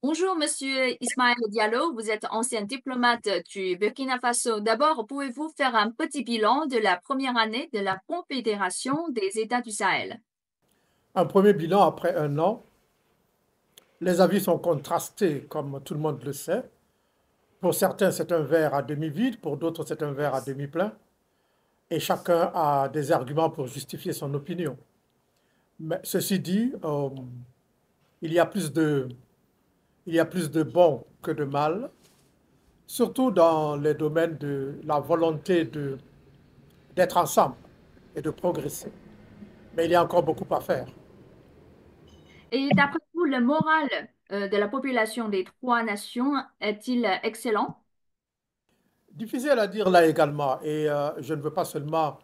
Bonjour, Monsieur Ismaël Diallo. Vous êtes ancien diplomate du Burkina Faso. D'abord, pouvez-vous faire un petit bilan de la première année de la Confédération des États du Sahel? Un premier bilan après un an. Les avis sont contrastés, comme tout le monde le sait. Pour certains, c'est un verre à demi vide, pour d'autres, c'est un verre à demi plein. Et chacun a des arguments pour justifier son opinion. Mais ceci dit, il y a plus de, il y a plus de bon que de mal, surtout dans les domaines de la volonté d'être ensemble et de progresser. Mais il y a encore beaucoup à faire. Et d'après vous, le moral de la population des trois nations est-il excellent? Difficile à dire là également, et je ne veux pas seulement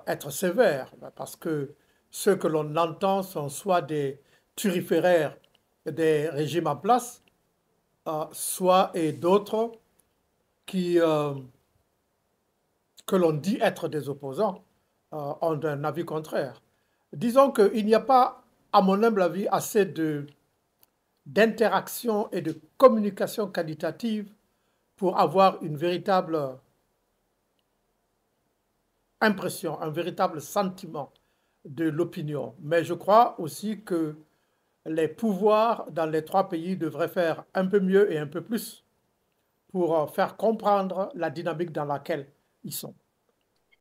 être sévère, parce que ceux que l'on entend sont soit des turiféraires des régimes en place, soit et d'autres qui, que l'on dit être des opposants, ont un avis contraire. Disons qu'il n'y a pas, à mon humble avis, assez d'interaction et de communication qualitative pour avoir une véritable impression, un véritable sentiment de l'opinion. Mais je crois aussi que les pouvoirs dans les trois pays devraient faire un peu mieux et un peu plus pour faire comprendre la dynamique dans laquelle ils sont.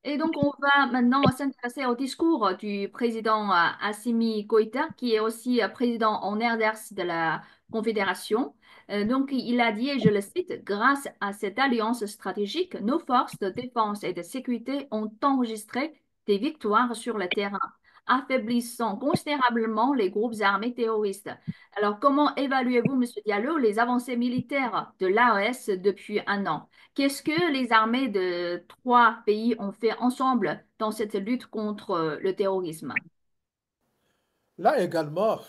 Et donc, on va maintenant s'intéresser au discours du président Assimi Goïta, qui est aussi président en RDRC de la Confédération. Donc, il a dit, et je le cite, grâce à cette alliance stratégique, nos forces de défense et de sécurité ont enregistré des victoires sur le terrain, affaiblissant considérablement les groupes armés terroristes. Alors, comment évaluez-vous, Monsieur Diallo, les avancées militaires de l'AES depuis un an? Qu'est-ce que les armées de trois pays ont fait ensemble dans cette lutte contre le terrorisme? Là également,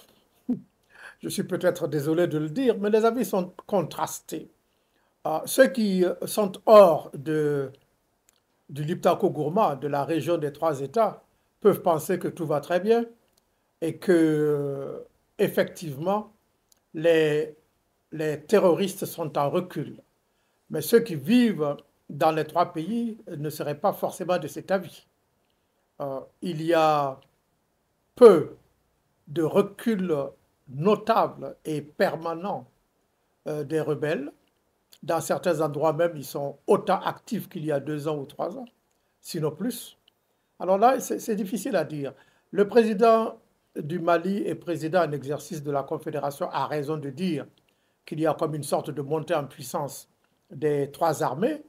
je suis peut-être désolé de le dire, mais les avis sont contrastés. Ceux qui sont hors du Liptako-Gourma, de la région des trois États, peuvent penser que tout va très bien et que, effectivement, les, les terroristes sont en recul. Mais ceux qui vivent dans les trois pays ne seraient pas forcément de cet avis. Il y a peu de recul notable et permanent des rebelles. Dans certains endroits même, ils sont autant actifs qu'il y a 2 ans ou 3 ans, sinon plus. Alors là, c'est difficile à dire. Le président du Mali et président en exercice de la Confédération a raison de dire qu'il y a comme une sorte de montée en puissance des trois armées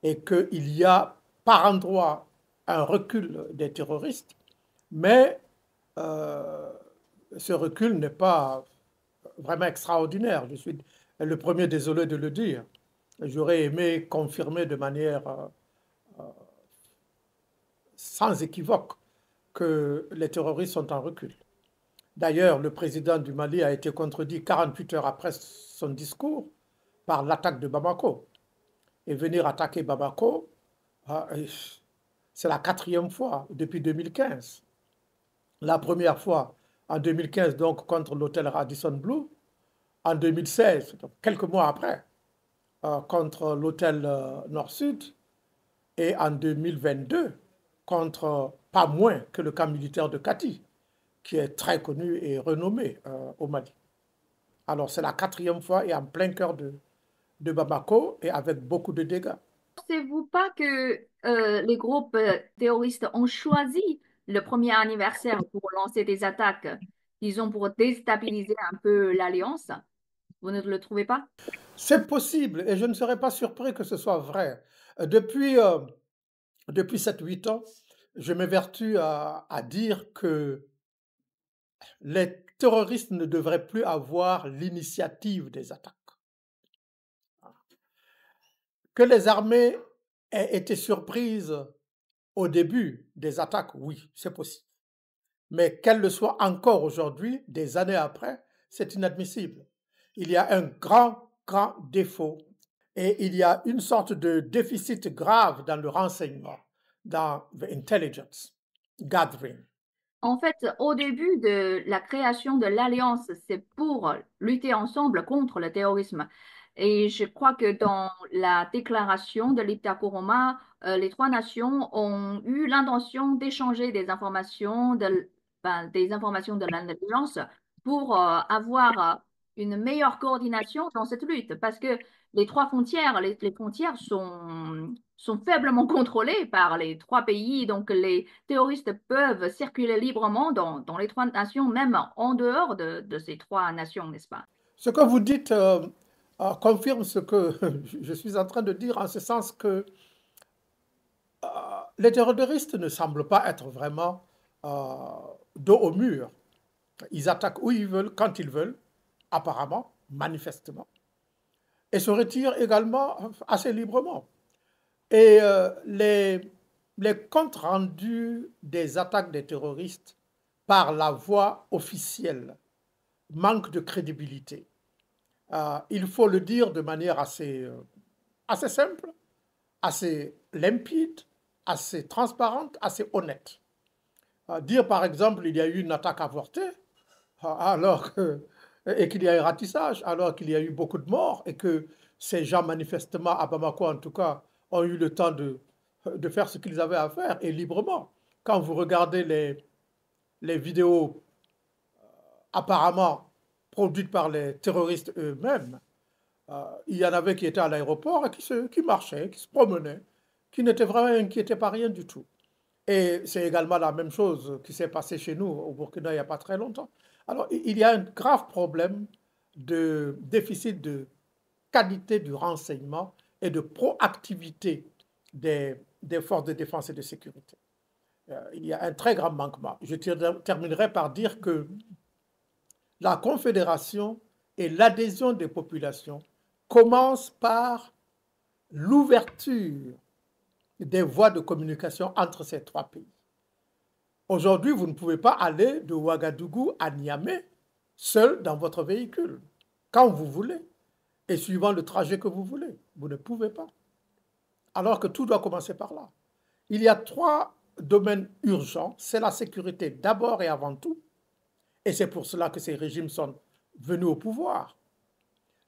et qu'il y a par endroit un recul des terroristes, mais euh, ce recul n'est pas vraiment extraordinaire. Je suis le premier désolé de le dire. J'aurais aimé confirmer de manière sans équivoque que les terroristes sont en recul. D'ailleurs, le président du Mali a été contredit 48 heures après son discours par l'attaque de Bamako. Et venir attaquer Bamako, c'est la quatrième fois depuis 2015. La première fois en 2015, donc contre l'hôtel Radisson Blu. En 2016, donc quelques mois après, contre l'hôtel Nord-Sud. Et en 2022, contre pas moins que le camp militaire de Kati, qui est très connu et renommé au Mali. Alors c'est la quatrième fois et en plein cœur de Bamako et avec beaucoup de dégâts. Pensez-vous pas que les groupes terroristes ont choisi le premier anniversaire pour lancer des attaques, disons pour déstabiliser un peu l'alliance? Vous ne le trouvez pas? C'est possible et je ne serais pas surpris que ce soit vrai. Depuis, depuis 7-8 ans, je m'évertue à dire que les terroristes ne devraient plus avoir l'initiative des attaques. Que les armées aient été surprises au début des attaques, oui, c'est possible. Mais qu'elles le soient encore aujourd'hui, des années après, c'est inadmissible. Il y a un grand, grand défaut et il y a une sorte de déficit grave dans le renseignement, dans the intelligence gathering. En fait, au début de la création de l'Alliance, c'est pour lutter ensemble contre le terrorisme. Et je crois que dans la déclaration de l'Ipta-Kuruma, les trois nations ont eu l'intention d'échanger des informations de l'Alliance pour avoir une meilleure coordination dans cette lutte. Parce que les frontières sont faiblement contrôlées par les trois pays. Donc, les terroristes peuvent circuler librement dans les trois nations, même en dehors de ces trois nations, n'est-ce pas? Ce que vous dites confirme ce que je suis en train de dire, en ce sens que les terroristes ne semblent pas être vraiment euh, dos au mur. Ils attaquent où ils veulent, quand ils veulent, apparemment, manifestement, et se retirent également assez librement. Et les comptes rendus des attaques des terroristes par la voie officielle manquent de crédibilité. Il faut le dire de manière assez simple, assez limpide, assez transparente, assez honnête. Dire par exemple il y a eu une attaque avortée alors que, et qu'il y a eu ratissage, alors qu'il y a eu beaucoup de morts et que ces gens manifestement à Bamako en tout cas ont eu le temps de faire ce qu'ils avaient à faire et librement. Quand vous regardez les vidéos apparemment produites par les terroristes eux-mêmes, il y en avait qui étaient à l'aéroport et qui marchaient, qui se promenaient, qui n'étaient vraiment inquiétés par rien du tout. Et c'est également la même chose qui s'est passé chez nous au Burkina il n'y a pas très longtemps. Alors, il y a un grave problème de déficit de qualité du renseignement et de proactivité des forces de défense et de sécurité. Il y a un très grand manquement. Je terminerai par dire que la Confédération et l'adhésion des populations commencent par l'ouverture des voies de communication entre ces trois pays. Aujourd'hui, vous ne pouvez pas aller de Ouagadougou à Niamey seul dans votre véhicule, quand vous voulez, et suivant le trajet que vous voulez. Vous ne pouvez pas. Alors que tout doit commencer par là. Il y a trois domaines urgents. C'est la sécurité d'abord et avant tout. Et c'est pour cela que ces régimes sont venus au pouvoir.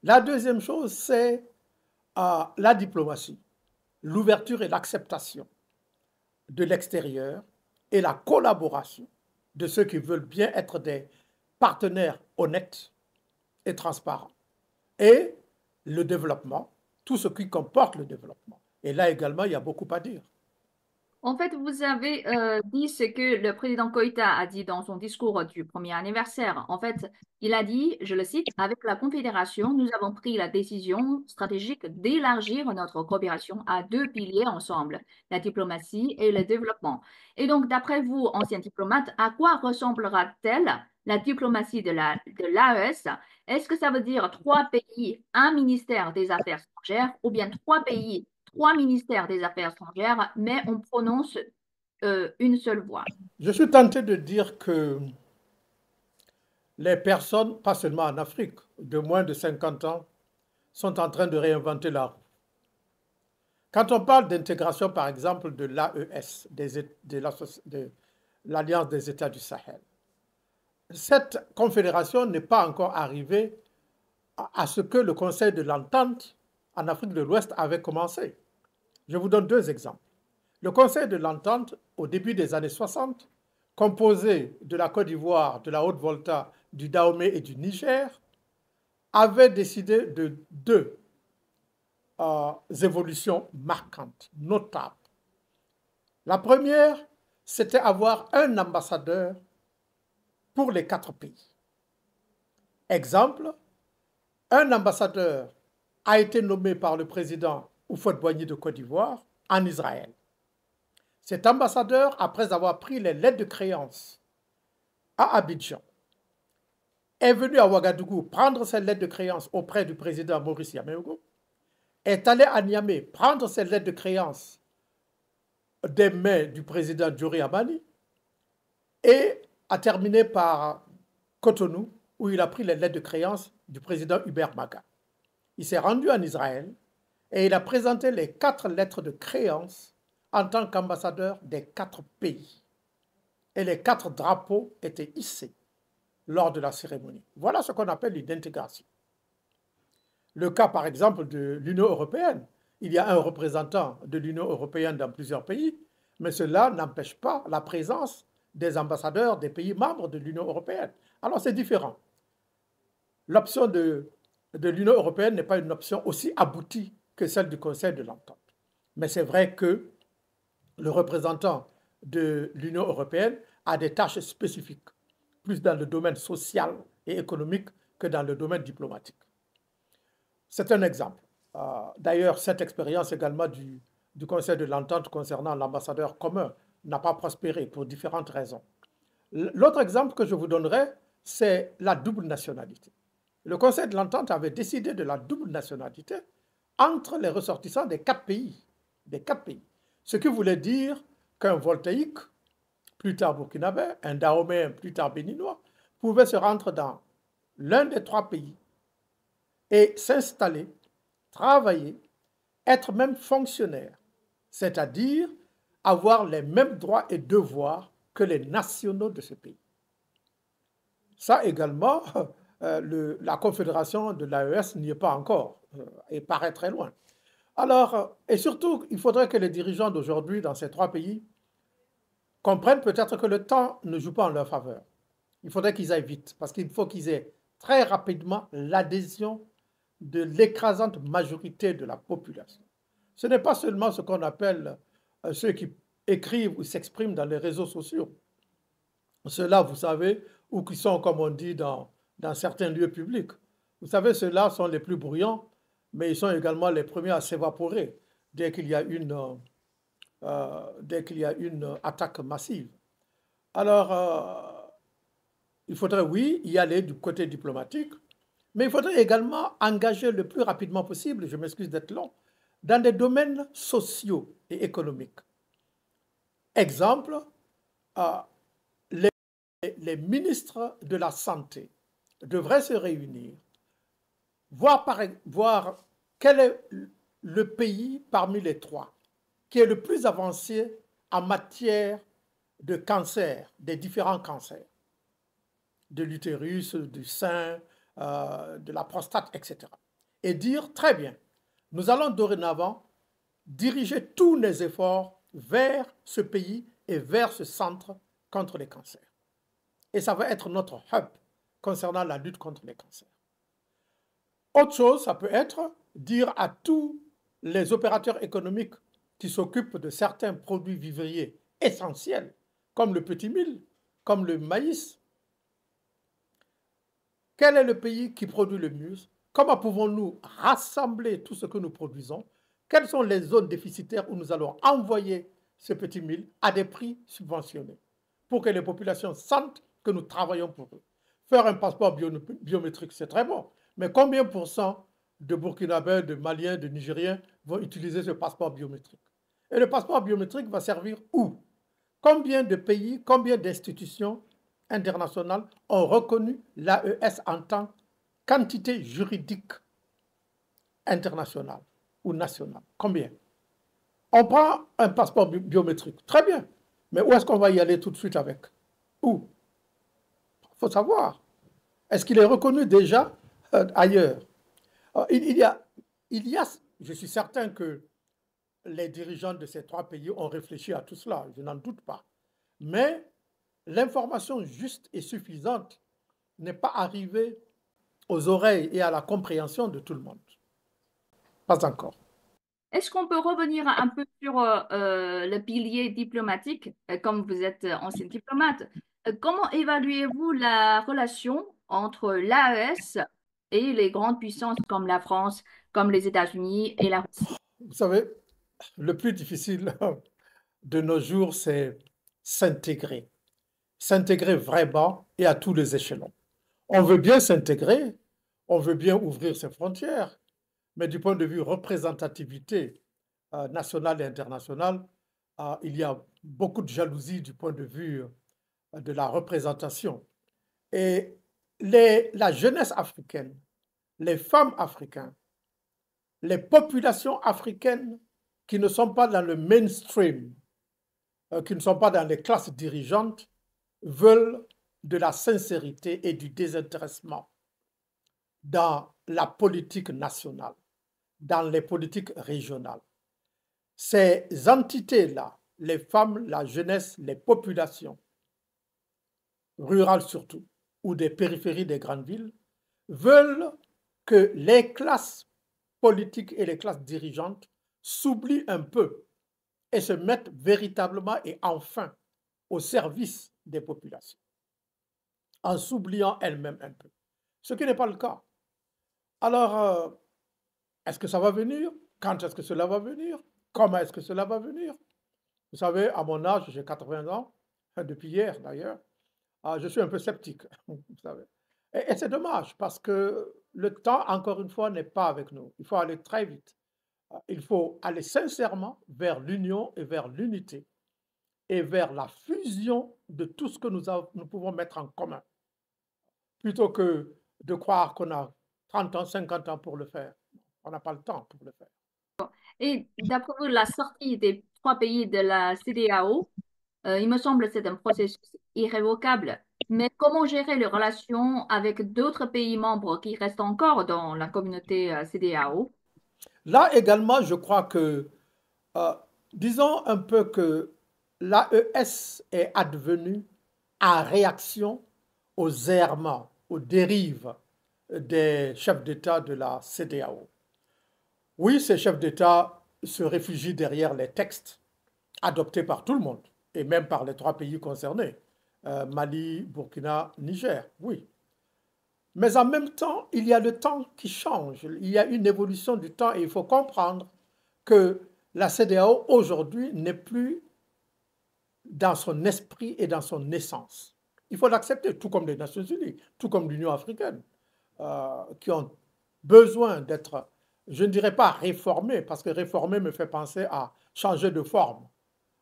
La deuxième chose, c'est la diplomatie, l'ouverture et l'acceptation de l'extérieur et la collaboration de ceux qui veulent bien être des partenaires honnêtes et transparents. Et le développement, tout ce qui comporte le développement. Et là également, il y a beaucoup à dire. En fait, vous avez dit ce que le président Koïta a dit dans son discours du premier anniversaire. En fait, il a dit, je le cite, avec la Confédération, nous avons pris la décision stratégique d'élargir notre coopération à deux piliers ensemble, la diplomatie et le développement. Et donc, d'après vous, ancien diplomate, à quoi ressemblera-t-elle la diplomatie de l'AES? Est-ce que ça veut dire trois pays, un ministère des Affaires étrangères, ou bien trois pays, trois ministères des Affaires étrangères, mais on prononce une seule voix? Je suis tenté de dire que les personnes, pas seulement en Afrique, de moins de 50 ans, sont en train de réinventer la roue. Quand on parle d'intégration, par exemple, de l'AES, de l'Alliance des États du Sahel, cette confédération n'est pas encore arrivée à ce que le Conseil de l'Entente en Afrique de l'Ouest avait commencé. Je vous donne deux exemples. Le Conseil de l'Entente, au début des années 60, composé de la Côte d'Ivoire, de la Haute-Volta, du Dahomey et du Niger, avait décidé de deux évolutions marquantes, notables. La première, c'était avoir un ambassadeur pour les quatre pays. Exemple, un ambassadeur a été nommé par le président Houphouët-Boigny de Côte d'Ivoire en Israël. Cet ambassadeur, après avoir pris les lettres de créance à Abidjan, est venu à Ouagadougou prendre ses lettres de créance auprès du président Maurice Yameogo, est allé à Niamey prendre ses lettres de créance des mains du président Djori Amani et a terminé par Cotonou, où il a pris les lettres de créance du président Hubert Maga. Il s'est rendu en Israël et il a présenté les quatre lettres de créance en tant qu'ambassadeur des quatre pays. et les 4 drapeaux étaient hissés lors de la cérémonie. Voilà ce qu'on appelle une intégration. Le cas, par exemple, de l'Union européenne. Il y a un représentant de l'Union européenne dans plusieurs pays, mais cela n'empêche pas la présence des ambassadeurs des pays membres de l'Union européenne. Alors c'est différent. L'option de l'Union européenne n'est pas une option aussi aboutie que celle du Conseil de l'Entente. Mais c'est vrai que le représentant de l'Union européenne a des tâches spécifiques, plus dans le domaine social et économique que dans le domaine diplomatique. C'est un exemple. D'ailleurs, cette expérience également du Conseil de l'Entente concernant l'ambassadeur commun n'a pas prospéré pour différentes raisons. L'autre exemple que je vous donnerai, c'est la double nationalité. Le Conseil de l'Entente avait décidé de la double nationalité entre les ressortissants des 4 pays. Des 4 pays. Ce qui voulait dire qu'un Voltaïque, plus tard burkinabé, un Dahoméen, plus tard béninois, pouvait se rendre dans l'un des 3 pays et s'installer, travailler, être même fonctionnaire, c'est-à-dire avoir les mêmes droits et devoirs que les nationaux de ce pays. Ça également, la confédération de l'AES n'y est pas encore et paraît très loin. Alors, et surtout, il faudrait que les dirigeants d'aujourd'hui dans ces 3 pays comprennent peut-être que le temps ne joue pas en leur faveur. Il faudrait qu'ils aillent vite, parce qu'il faut qu'ils aient très rapidement l'adhésion de l'écrasante majorité de la population. Ce n'est pas seulement ce qu'on appelle ceux qui écrivent ou s'expriment dans les réseaux sociaux. Ceux-là, vous savez, ou qui sont, comme on dit, dans certains lieux publics. Vous savez, ceux-là sont les plus bruyants, mais ils sont également les premiers à s'évaporer dès qu'il y a une attaque massive. Alors, il faudrait, oui, y aller du côté diplomatique, mais il faudrait également engager le plus rapidement possible, je m'excuse d'être long, dans des domaines sociaux et économiques. Exemple, les ministres de la Santé devraient se réunir, voir quel est le pays parmi les 3 qui est le plus avancé en matière de cancer, des différents cancers, de l'utérus, du sein, de la prostate, etc. Et dire, très bien, nous allons dorénavant diriger tous nos efforts vers ce pays et vers ce centre contre les cancers. Et ça va être notre hub concernant la lutte contre les cancers. Autre chose, ça peut être dire à tous les opérateurs économiques qui s'occupent de certains produits vivriers essentiels, comme le petit mil, comme le maïs, quel est le pays qui produit le mieux? Comment pouvons-nous rassembler tout ce que nous produisons? Quelles sont les zones déficitaires où nous allons envoyer ce petit mil à des prix subventionnés pour que les populations sentent que nous travaillons pour eux? Faire un passeport biométrique, c'est très bon, mais combien % de Burkinabés, de Maliens, de Nigériens vont utiliser ce passeport biométrique? Et le passeport biométrique va servir où? Combien de pays, combien d'institutions internationales ont reconnu l'AES en tant qu'entité juridique internationale ou nationale? Combien? On prend un passeport biométrique, très bien, mais où est-ce qu'on va y aller tout de suite avec? Où? Il faut savoir. Est-ce qu'il est reconnu déjà ailleurs? Il y a, je suis certain que les dirigeants de ces 3 pays ont réfléchi à tout cela, je n'en doute pas. Mais l'information juste et suffisante n'est pas arrivée aux oreilles et à la compréhension de tout le monde. Pas encore. Est-ce qu'on peut revenir un peu sur le pilier diplomatique, comme vous êtes ancien diplomate? Comment évaluez-vous la relation entre l'AES et les grandes puissances comme la France, comme les États-Unis et la Russie? Vous savez, le plus difficile de nos jours, c'est s'intégrer. S'intégrer vraiment et à tous les échelons. On veut bien s'intégrer, on veut bien ouvrir ses frontières, mais du point de vue représentativité nationale et internationale, il y a beaucoup de jalousie du point de vue de la représentation. Et la jeunesse africaine, les femmes africaines, les populations africaines qui ne sont pas dans le mainstream, qui ne sont pas dans les classes dirigeantes, veulent de la sincérité et du désintéressement dans la politique nationale, dans les politiques régionales. Ces entités-là, les femmes, la jeunesse, les populations, rurales surtout, ou des périphéries des grandes villes, veulent que les classes politiques et les classes dirigeantes s'oublient un peu et se mettent véritablement et enfin au service des populations, en s'oubliant elles-mêmes un peu. Ce qui n'est pas le cas. Alors, est-ce que ça va venir? Quand est-ce que cela va venir? Comment est-ce que cela va venir? Vous savez, à mon âge, j'ai 80 ans, depuis hier d'ailleurs, je suis un peu sceptique, vous savez. Et c'est dommage parce que le temps, encore une fois, n'est pas avec nous. Il faut aller très vite. Il faut aller sincèrement vers l'union et vers l'unité et vers la fusion de tout ce que nous pouvons mettre en commun, plutôt que de croire qu'on a 30 ans, 50 ans pour le faire. On n'a pas le temps pour le faire. Et d'après vous, la sortie des trois pays de la CEDEAO, il me semble que c'est un processus irrévocable. Mais comment gérer les relations avec d'autres pays membres qui restent encore dans la communauté CEDEAO? Là également, je crois que, euh, disons un peu que l'AES est advenue en réaction aux errements, aux dérives des chefs d'État de la CEDEAO. Oui, ces chefs d'État se réfugient derrière les textes adoptés par tout le monde, et même par les trois pays concernés, Mali, Burkina, Niger, oui. Mais en même temps, il y a le temps qui change, il y a une évolution du temps et il faut comprendre que la CEDEAO aujourd'hui n'est plus dans son esprit et dans son essence. Il faut l'accepter, tout comme les Nations Unies, tout comme l'Union africaine, qui ont besoin d'être, je ne dirais pas réformés, parce que réformer me fait penser à changer de forme,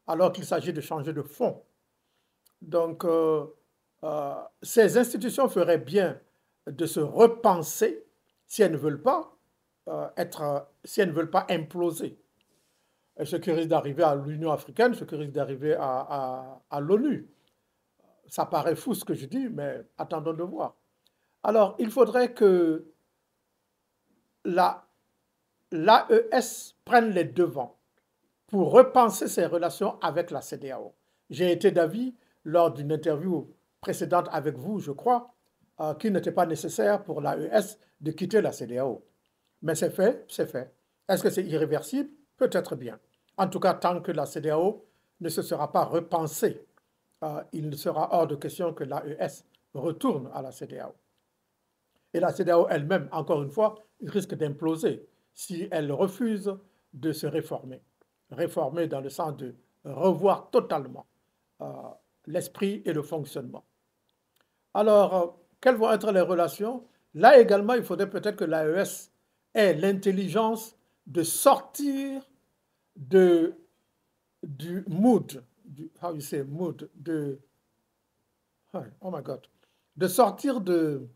alors qu'il s'agit de changer de fond. Donc, ces institutions feraient bien de se repenser si elles ne veulent pas si elles ne veulent pas imploser. Et ce qui risque d'arriver à l'Union africaine, ce qui risque d'arriver à l'ONU. Ça paraît fou ce que je dis, mais attendons de voir. Alors, il faudrait que la, l'AES prenne les devants pour repenser ses relations avec la CEDEAO. J'ai été d'avis lors d'une interview précédente avec vous, je crois, qu'il n'était pas nécessaire pour l'AES de quitter la CEDEAO. Mais c'est fait, c'est fait. Est-ce que c'est irréversible? Peut-être bien. En tout cas, tant que la CEDEAO ne se sera pas repensée, il sera hors de question que l'AES retourne à la CEDEAO. Et la CEDEAO elle-même, encore une fois, risque d'imploser si elle refuse de se réformer. Réformer dans le sens de revoir totalement euh, l'esprit et le fonctionnement. Alors, quelles vont être les relations? Là également, il faudrait peut-être que l'AES ait l'intelligence de sortir de, du mood, how you say mood, oh my God, de sortir de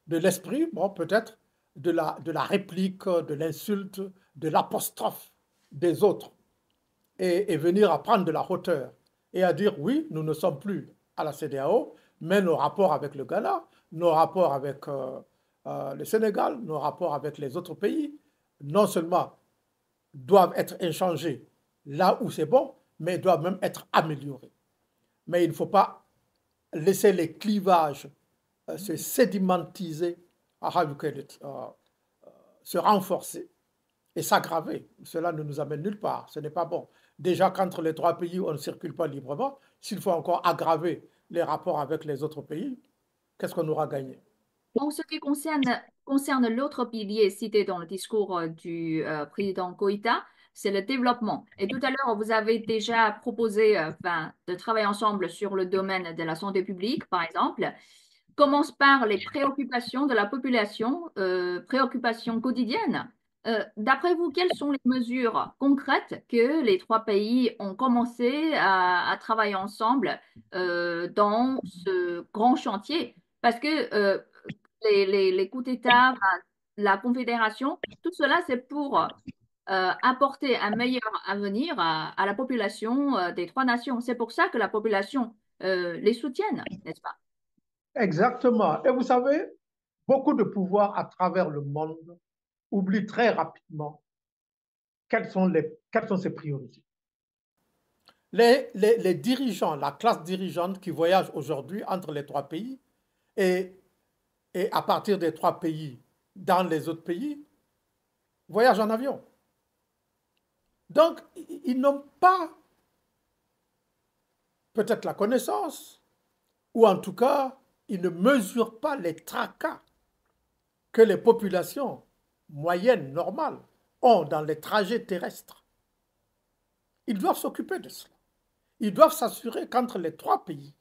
l'esprit, bon, peut-être, de la réplique, de l'insulte, de l'apostrophe des autres, et venir à prendre de la hauteur et à dire oui, nous ne sommes plus à la CEDEAO, mais nos rapports avec le Ghana, nos rapports avec le Sénégal, nos rapports avec les autres pays, non seulement doivent être échangés là où c'est bon, mais doivent même être améliorés. Mais il ne faut pas laisser les clivages se sédimentiser, se renforcer et s'aggraver. Cela ne nous amène nulle part, ce n'est pas bon. Déjà qu'entre les trois pays, on ne circule pas librement, s'il faut encore aggraver les rapports avec les autres pays, qu'est-ce qu'on aura gagné? En ce qui concerne l'autre pilier cité dans le discours du président Koïta, c'est le développement. Et tout à l'heure, vous avez déjà proposé enfin, de travailler ensemble sur le domaine de la santé publique, par exemple. Commence par les préoccupations de la population, préoccupations quotidiennes. D'après vous, quelles sont les mesures concrètes que les trois pays ont commencé à travailler ensemble dans ce grand chantier? Parce que les coups d'État, enfin, la Confédération, tout cela, c'est pour apporter un meilleur avenir à la population des trois nations. C'est pour ça que la population les soutiennent, n'est-ce pas? Exactement. Et vous savez, beaucoup de pouvoirs à travers le monde oublient très rapidement quelles sont ses priorités. Les dirigeants, la classe dirigeante qui voyage aujourd'hui entre les trois pays et, et à partir des trois pays dans les autres pays, voyagent en avion. Donc, ils n'ont pas peut-être la connaissance, ou en tout cas, ils ne mesurent pas les tracas que les populations moyennes, normales, ont dans les trajets terrestres. Ils doivent s'occuper de cela. Ils doivent s'assurer qu'entre les trois pays,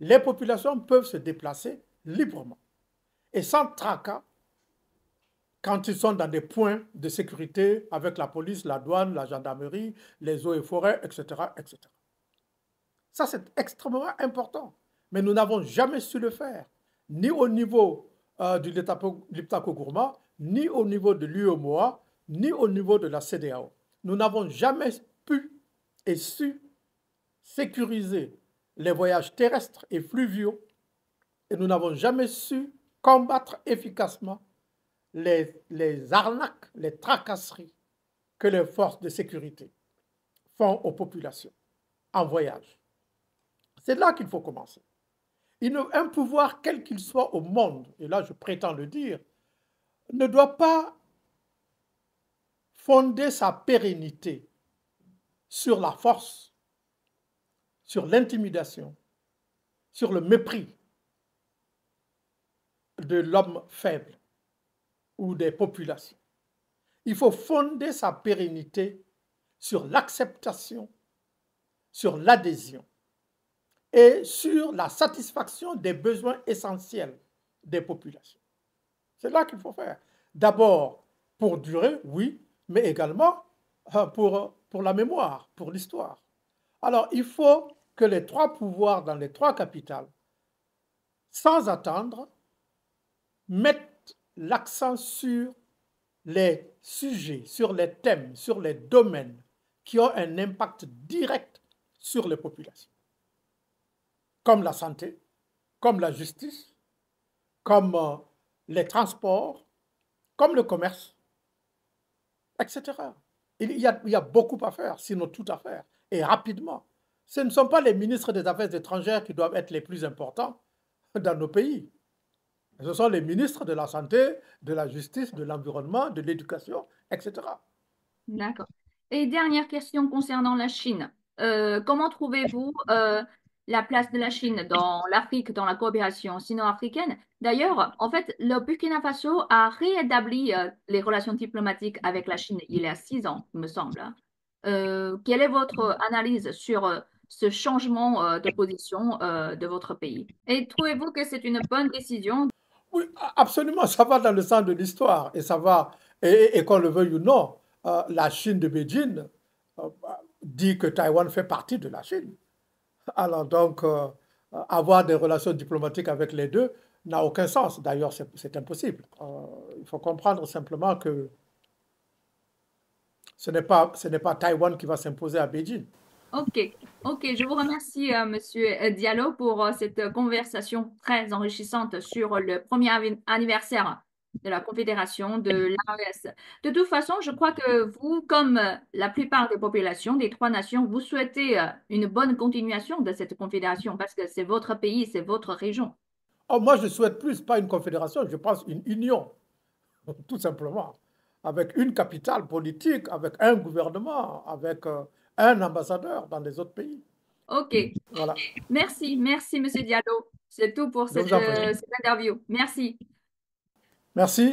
les populations peuvent se déplacer librement et sans tracas quand ils sont dans des points de sécurité avec la police, la douane, la gendarmerie, les eaux et forêts, etc., etc. Ça, c'est extrêmement important. Mais nous n'avons jamais su le faire, ni au niveau du Liptako Gourma, ni au niveau de l'UEMOA, ni au niveau de la CEDEAO. Nous n'avons jamais pu et su sécuriser les voyages terrestres et fluviaux et nous n'avons jamais su combattre efficacement les arnaques, les tracasseries que les forces de sécurité font aux populations en voyage. C'est là qu'il faut commencer. Un pouvoir, quel qu'il soit au monde, et là je prétends le dire, ne doit pas fonder sa pérennité sur la force, sur l'intimidation, sur le mépris de l'homme faible ou des populations. Il faut fonder sa pérennité sur l'acceptation, sur l'adhésion et sur la satisfaction des besoins essentiels des populations. C'est là qu'il faut faire. D'abord, pour durer, oui, mais également pour la mémoire, pour l'histoire. Alors, il faut que les trois pouvoirs dans les trois capitales, sans attendre, mettent l'accent sur les sujets, sur les thèmes, sur les domaines qui ont un impact direct sur les populations, comme la santé, comme la justice, comme les transports, comme le commerce, etc. Il y a beaucoup à faire, sinon tout à faire, et rapidement. Ce ne sont pas les ministres des Affaires étrangères qui doivent être les plus importants dans nos pays. Ce sont les ministres de la santé, de la justice, de l'environnement, de l'éducation, etc. D'accord. Et dernière question concernant la Chine. Comment trouvez-vous la place de la Chine dans l'Afrique, dans la coopération sino-africaine? D'ailleurs, en fait, le Burkina Faso a réétabli les relations diplomatiques avec la Chine il y a 6 ans, il me semble, hein. Quelle est votre analyse sur ce changement de position de votre pays? Et trouvez-vous que c'est une bonne décision? Oui, absolument, ça va dans le sens de l'histoire et ça va, et qu'on le veuille ou non, la Chine de Beijing euh, dit que Taïwan fait partie de la Chine. Alors donc, avoir des relations diplomatiques avec les deux n'a aucun sens. D'ailleurs, c'est impossible. Il faut comprendre simplement que ce n'est pas Taïwan qui va s'imposer à Beijing. Ok, ok, je vous remercie, Monsieur Diallo, pour cette conversation très enrichissante sur le premier anniversaire de la Confédération de l'AES. De toute façon, je crois que vous, comme la plupart des populations des trois nations, vous souhaitez une bonne continuation de cette confédération parce que c'est votre pays, c'est votre région. Oh, moi, je souhaite plus, pas une confédération, je pense une union, tout simplement, avec une capitale politique, avec un gouvernement, avec un ambassadeur dans les autres pays. Ok, Voilà. merci, merci, Monsieur Diallo. C'est tout pour Je vous en prie. cette interview. Merci. Merci.